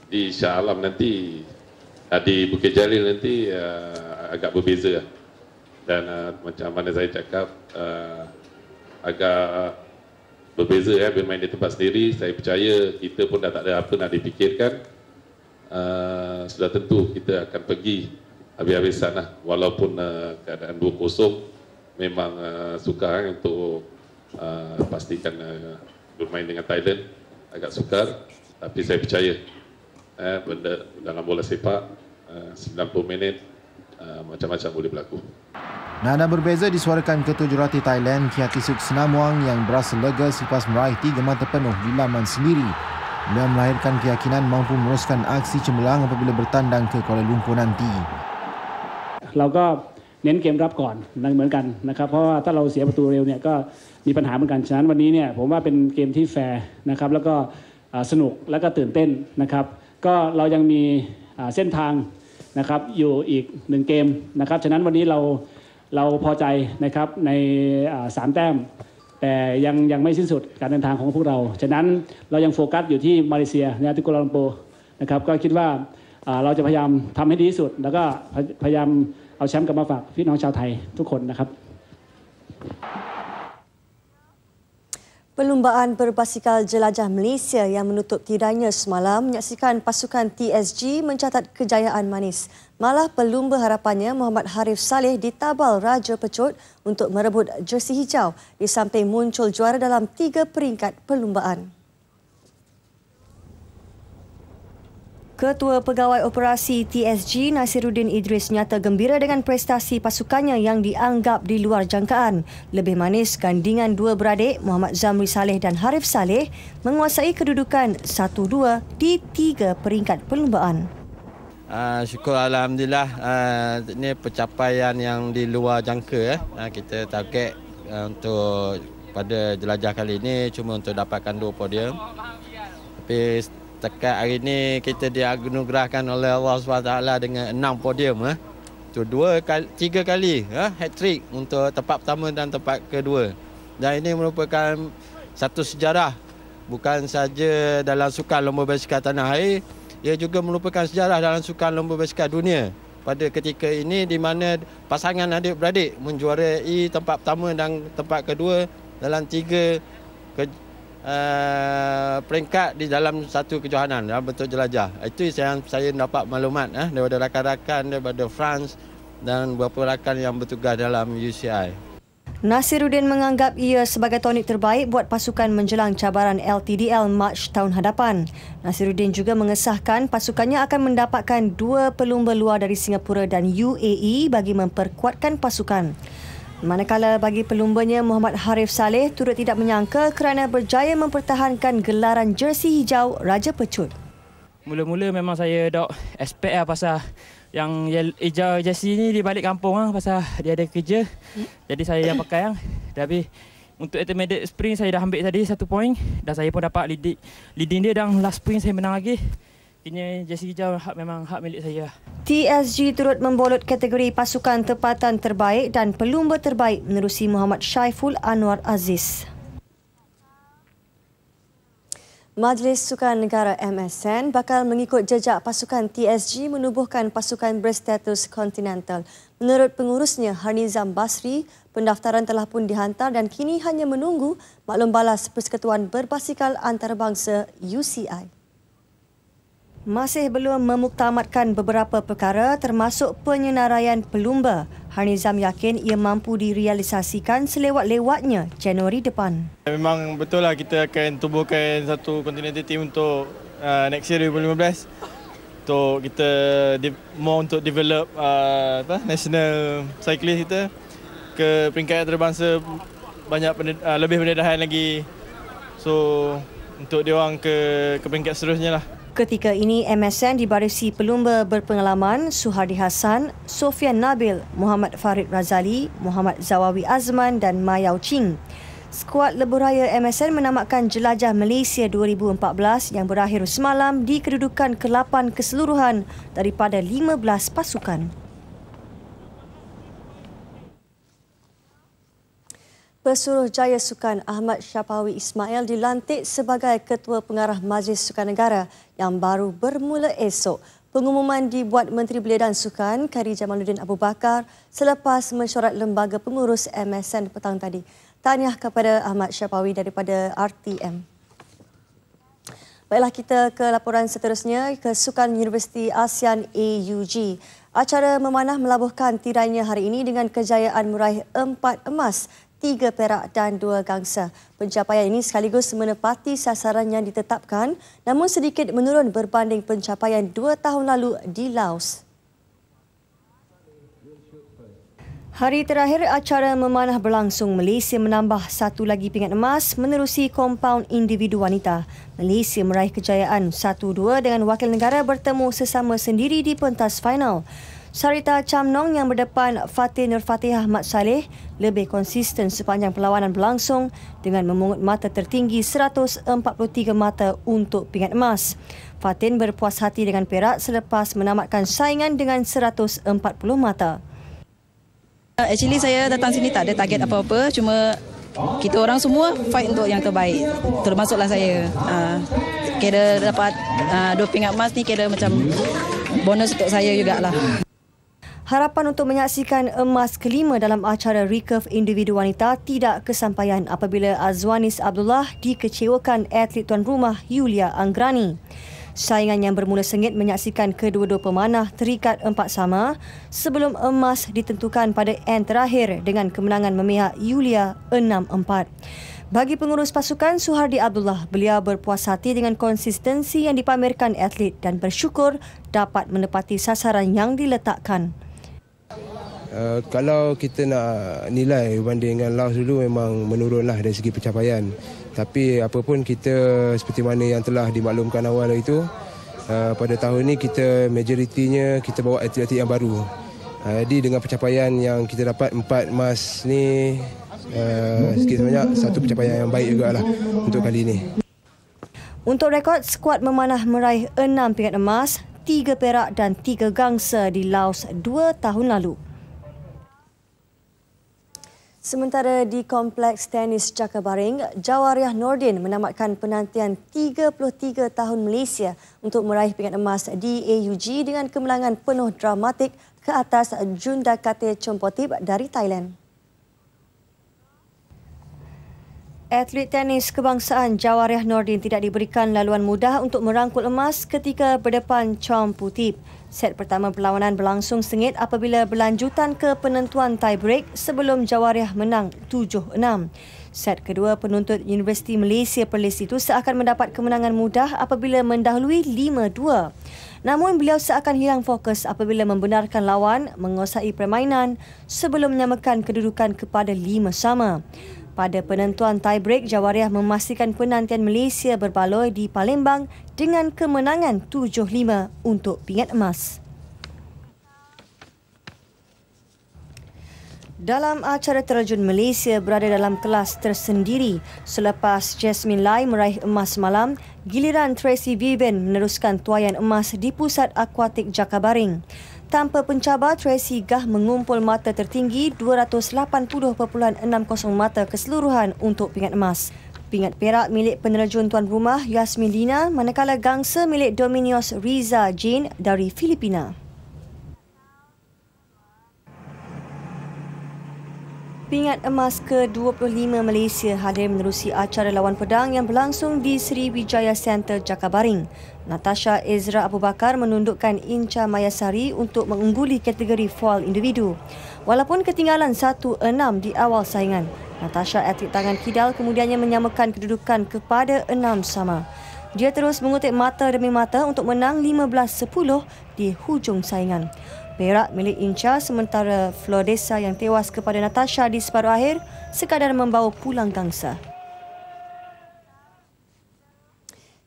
di Shah Alam nanti, di Bukit Jalil nanti agak berbeza. Dan macam mana saya cakap, agak berbeza bermain di tempat sendiri. Saya percaya kita pun dah tak ada apa nak dipikirkan. Sudah tentu kita akan pergi habis-habisan lah. Walaupun keadaan 2-0, memang sukar untuk pastikan bermain dengan Thailand agak sukar, tapi saya percaya benda dalam bola sepak 90 minit macam-macam boleh berlaku. Nada berbeza disuarakan ketujuh latih Thailand Kiatisuk Senamuang yang berasa lega selepas meraih 3 mata penuh di laman sendiri. Beliau melahirkan keyakinan mampu meneruskan aksi cemerlang apabila bertandang ke Kuala Lumpur nanti. เราก็เน้นเกมรับก่อนเหมือนกันนะครับเพราะว่าถ้าเราเสียประตูเร็วเนี่ยก็มีปัญหาเหมือนกันฉะนั้นวันนี้เนี่ยผมว่าเป็นเกมที่แฟร์นะครับแล้วก็สนุกแล้วก็ตื่นเต้นนะครับก็เรายังมีเส้นทางนะครับอยู่อีก1เกมนะครับฉะนั้นวันนี้เราพอใจนะครับใน3แต้มแต่ยังไม่สิ้นสุดการเดินทางของพวกเราฉะนั้นเรายังโฟกัสอยู่ที่มาเลเซียนะที่กัวลาลัมเปอร์นะครับก็คิดว่าเราจะพยายามทำให้ดีที่สุดแล้วก็พยายามเอาแชมป์กลับมาฝากพี่น้องชาวไทยทุกคนนะครับ Perlumbaan berbasikal jelajah Malaysia yang menutup tirainya semalam menyaksikan pasukan TSG mencatat kejayaan manis. Malah pelumba harapannya Muhammad Harif Saleh ditabal Raja Pecut untuk merebut jersey hijau di samping muncul juara dalam 3 peringkat perlumbaan. Ketua Pegawai Operasi TSG Nasiruddin Idris nyata gembira dengan prestasi pasukannya yang dianggap di luar jangkaan. Lebih manis gandingan dua beradik Muhammad Zamri Saleh dan Harif Saleh menguasai kedudukan 1-2 di 3 peringkat perlumbaan. Syukur Alhamdulillah, ini pencapaian yang di luar jangka. Kita target untuk pada jelajah kali ini cuma untuk dapatkan 2 podium. Tapi setakat hari ini kita dianugerahkan oleh Allah SWT dengan 6 podium. Itu 3 kali hat-trick untuk tempat pertama dan tempat kedua. Dan ini merupakan satu sejarah bukan saja dalam sukan lomba basikal tanah air, ia juga merupakan sejarah dalam sukan lomba basikal dunia. Pada ketika ini di mana pasangan adik-beradik menjuarai tempat pertama dan tempat kedua dalam 3 peringkat di dalam satu kejohanan dalam bentuk jelajah. Itu yang saya dapat maklumat daripada rakan-rakan daripada France dan beberapa rakan yang bertugas dalam UCI. Nasiruddin menganggap ia sebagai tonik terbaik buat pasukan menjelang cabaran LTDL Mac tahun hadapan. Nasiruddin juga mengesahkan pasukannya akan mendapatkan 2 pelumba luar dari Singapura dan UAE bagi memperkuatkan pasukan. Manakala bagi pelumbanya Muhammad Harif Saleh turut tidak menyangka kerana berjaya mempertahankan gelaran jersey hijau Raja Pecut. Mula-mula memang saya dok expect pasal yang hijau jersey ni di balik kampung pasal dia ada kerja. Jadi saya yang pakai Tapi untuk intermediate sprint saya dah ambil tadi 1 poin dan saya pun dapat leading dia dan last sprint saya menang lagi. Ini jersey hijau memang hak milik saya. TSG turut membolot kategori pasukan tempatan terbaik dan pelumba terbaik menerusi Muhammad Syaiful Anwar Aziz. Majlis Sukan Negara MSN bakal mengikut jejak pasukan TSG menubuhkan pasukan berstatus kontinental. Menurut pengurusnya Harnizam Basri, pendaftaran telah pun dihantar dan kini hanya menunggu maklum balas Persekutuan Berbasikal Antarabangsa UCI. Masih belum memuktamadkan beberapa perkara termasuk penyenaraian pelumba. Harnizam yakin ia mampu direalisasikan selewat-lewatnya Januari depan. Memang betul lah kita akan tubuhkan satu continental team untuk next year 2015. Untuk kita untuk develop national cyclist kita ke peringkat antarabangsa banyak lebih pendedahan lagi. So untuk dia orang ke peringkat seterusnya lah. Ketika ini, MSN dibarisi pelumba berpengalaman Suhardi Hassan, Sofian Nabil, Muhammad Farid Razali, Muhammad Zawawi Azman dan Ma Yao Ching. Skuad lebuhraya MSN menamatkan Jelajah Malaysia 2014 yang berakhir semalam di kedudukan ke-8 keseluruhan daripada 15 pasukan. Pesuruhjaya Sukan Ahmad Syapawi Ismail dilantik sebagai Ketua Pengarah Majlis Sukan Negara yang baru bermula esok. Pengumuman dibuat Menteri Belia dan Sukan Khairi Jamaluddin Abu Bakar selepas mesyuarat lembaga pengurus MSN petang tadi. Tahniah kepada Ahmad Syapawi daripada RTM. Baiklah, kita ke laporan seterusnya, ke Sukan Universiti ASEAN AUG. Acara memanah melabuhkan tirainya hari ini dengan kejayaan meraih 4 emas, 3 perak dan 2 gangsa. Pencapaian ini sekaligus menepati sasaran yang ditetapkan namun sedikit menurun berbanding pencapaian 2 tahun lalu di Laos. Hari terakhir acara memanah berlangsung, Malaysia menambah 1 lagi pingat emas menerusi kompaun individu wanita. Malaysia meraih kejayaan 1-2 dengan wakil negara bertemu sesama sendiri di pentas final. Sarita Chamnong yang berdepan Fatih Nur Fatihah Mat Saleh lebih konsisten sepanjang perlawanan berlangsung dengan memungut mata tertinggi 143 mata untuk pingat emas. Fatin berpuas hati dengan perak selepas menamatkan saingan dengan 140 mata. Actually saya datang sini tak ada target apa-apa, cuma kita orang semua fight untuk yang terbaik. Termasuklah saya. Kira dapat 2 pingat emas ni kira macam bonus untuk saya jugalah. Harapan untuk menyaksikan emas kelima dalam acara recurve individu wanita tidak kesampaian apabila Azwanis Abdullah dikecewakan atlet tuan rumah Yulia Anggrani. Saingan yang bermula sengit menyaksikan kedua-dua pemanah terikat 4-4 sebelum emas ditentukan pada end terakhir dengan kemenangan memihak Yulia 6-4. Bagi pengurus pasukan Suhardi Abdullah, beliau berpuas hati dengan konsistensi yang dipamerkan atlet dan bersyukur dapat menepati sasaran yang diletakkan. Kalau kita nak nilai berbanding dengan Laos dulu memang menurunlah dari segi pencapaian. Tapi apapun kita seperti mana yang telah dimaklumkan awal itu, pada tahun ini kita majoritinya kita bawa atlet-atlet yang baru. Jadi dengan pencapaian yang kita dapat 4 emas ni, sikit sebanyak satu pencapaian yang baik juga lah untuk kali ini. Untuk rekod, skuad memanah meraih 6 pingat emas, 3 perak dan 3 gangsa di Laos 2 tahun lalu. Sementara di Kompleks Tenis Jakabaring, Jawariah Nordin menamatkan penantian 33 tahun Malaysia untuk meraih pingat emas di AUG dengan kemenangan penuh dramatik ke atas Jundakate Chompotip dari Thailand. Atlet tenis kebangsaan Jawariah Nordin tidak diberikan laluan mudah untuk merangkul emas ketika berdepan Chompotip. Set pertama perlawanan berlangsung sengit apabila berlanjutan ke penentuan tie break sebelum Jawariah menang 7-6. Set kedua, penuntut Universiti Malaysia Perlis itu seakan mendapat kemenangan mudah apabila mendahului 5-2. Namun beliau seakan hilang fokus apabila membenarkan lawan menguasai permainan sebelum menyamakan kedudukan kepada 5-sama. Pada penentuan tie break, Jawariah memastikan penantian Malaysia berbaloi di Palembang dengan kemenangan 7-5 untuk pingat emas. Dalam acara terjun, Malaysia berada dalam kelas tersendiri. Selepas Jasmine Lai meraih emas semalam, giliran Tracy Vivian meneruskan tuaian emas di Pusat Akuatik Jakabaring. Tanpa pencabar, Tracy Gah mengumpul mata tertinggi 280.60 mata keseluruhan untuk pingat emas. Pingat perak milik penerjun tuan rumah Yasmin Lina, manakala gangsa milik Dominios Riza Jane dari Filipina. Pingat emas ke-25 Malaysia hadir menerusi acara lawan pedang yang berlangsung di Sriwijaya Center Jakabaring. Natasha Ezra Abu Bakar menundukkan Inca Mayasari untuk mengungguli kategori foil individu. Walaupun ketinggalan 1-6 di awal saingan, Natasha atlet tangan kidal kemudiannya menyamakan kedudukan kepada 6-sama. Dia terus mengutip mata demi mata untuk menang 15-10 di hujung saingan. Perak milik Inca, sementara Flodesa yang tewas kepada Natasha di separuh akhir sekadar membawa pulang gangsa.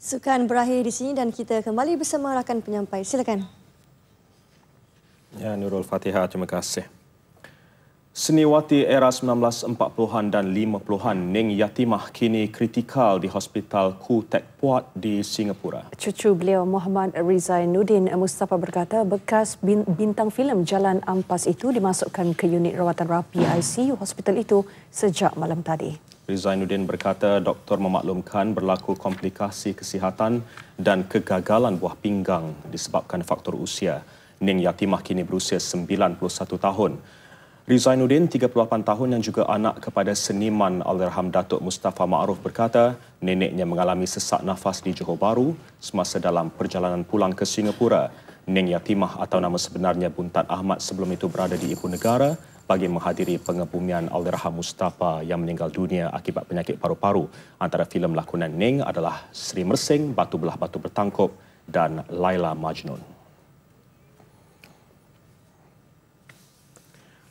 Sukan berakhir di sini dan kita kembali bersama rakan penyampai. Silakan. Ya, Nurul Fatihah, terima kasih. Seniwati era 1940-an dan 50-an, Ning Yatimah kini kritikal di Hospital Khoo Teck Puat di Singapura. Cucu beliau Muhammad Rizainuddin Mustafa berkata bekas bintang filem Jalan Ampas itu dimasukkan ke unit rawatan rapi ICU hospital itu sejak malam tadi. Rizainuddin berkata doktor memaklumkan berlaku komplikasi kesihatan dan kegagalan buah pinggang disebabkan faktor usia. Ning Yatimah kini berusia 91 tahun. Rizainuddin, 38 tahun yang juga anak kepada seniman Allahyarham Datuk Mustafa Ma'ruf berkata neneknya mengalami sesak nafas di Johor Bahru semasa dalam perjalanan pulang ke Singapura. Ning Yatimah atau nama sebenarnya Buntan Ahmad sebelum itu berada di ibu negara bagi menghadiri pengebumian Allahyarham Mustafa yang meninggal dunia akibat penyakit paru-paru. Antara filem lakonan Ning adalah Sri Mersing, Batu Belah Batu Bertangkup dan Laila Majnun.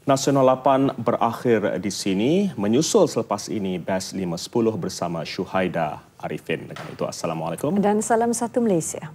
Nasional 8 berakhir di sini, menyusul selepas ini Best 5-10 bersama Syuhaida Arifin. Dengan itu, Assalamualaikum. Dan salam satu Malaysia.